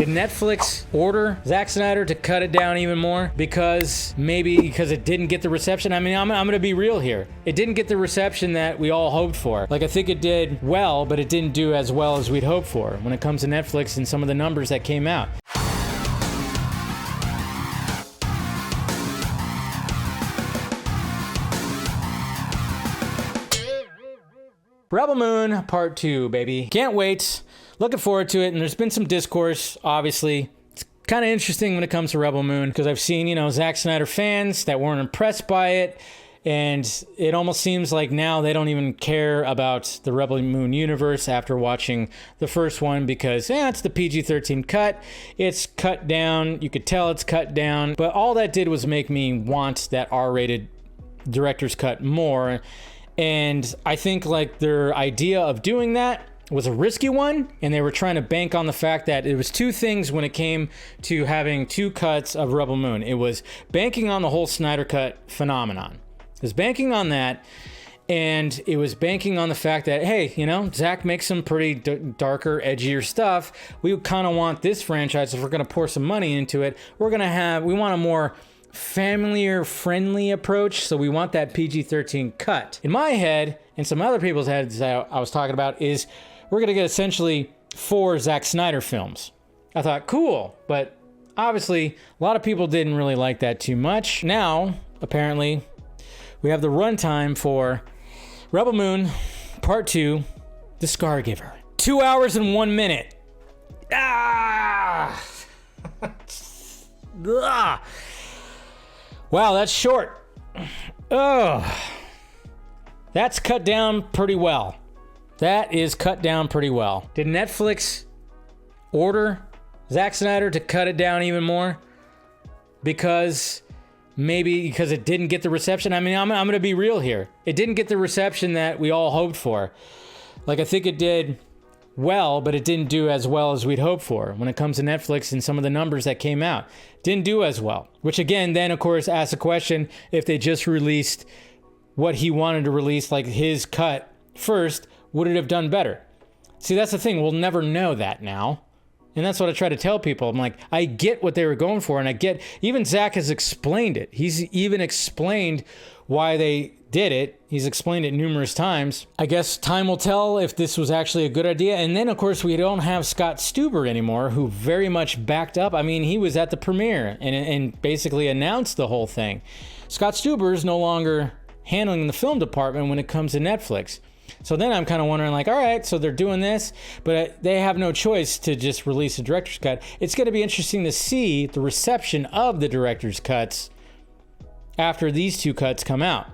Did Netflix order Zack Snyder to cut it down even more because it didn't get the reception? I mean, I'm gonna be real here. It didn't get the reception that we all hoped for. Like, I think it did well, but it didn't do as well as we'd hoped for when it comes to Netflix and some of the numbers that came out. Rebel Moon Part 2, baby. Can't wait. Looking forward to it, and there's been some discourse, obviously. It's kind of interesting when it comes to Rebel Moon, because I've seen, Zack Snyder fans that weren't impressed by it, and it almost seems like now they don't even care about the Rebel Moon universe after watching the first one, because, it's the PG-13 cut. It's cut down. You could tell it's cut down, but all that did was make me want that R-rated director's cut more. And I think like their idea of doing that was a risky one, and they were trying to bank on the fact that it was two things when it came to having two cuts of Rebel Moon. It was banking on the whole Snyder Cut phenomenon. It was banking on that, and it was banking on the fact that, hey, Zack makes some pretty darker, edgier stuff. We kind of want this franchise, if we're going to pour some money into it, we want a more familiar friendly approach, so we want that PG-13 cut. In my head, and some other people's heads that I was talking about, is we're gonna get essentially 4 Zack Snyder films. I thought, cool, but obviously a lot of people didn't really like that too much. Now, apparently, we have the runtime for Rebel Moon Part 2, The Scargiver. 2 hours and 1 minute. Ah! Ugh. Wow, that's short. Oh, that's cut down pretty well. That is cut down pretty well. Did Netflix order Zack Snyder to cut it down even more because it didn't get the reception? I mean, I'm gonna be real here. It didn't get the reception that we all hoped for. Like, I think it did well, but it didn't do as well as we'd hoped for when it comes to Netflix and some of the numbers that came out. Didn't do as well. Which again, then of course asks the question, if they just released what he wanted to release, like his cut first, would it have done better? See, that's the thing. We'll never know that now. And that's what I try to tell people. I'm like, I get what they were going for, and I get, even Zack has explained it. He's even explained why they did it. He's explained it numerous times. I guess time will tell if this was actually a good idea. And then, of course, we don't have Scott Stuber anymore, who very much backed up. I mean, he was at the premiere and basically announced the whole thing. Scott Stuber is no longer handling the film department when it comes to Netflix. So then I'm kind of wondering, like, all right, so they're doing this, but they have no choice to just release a director's cut. It's going to be interesting to see the reception of the director's cuts after these two cuts come out.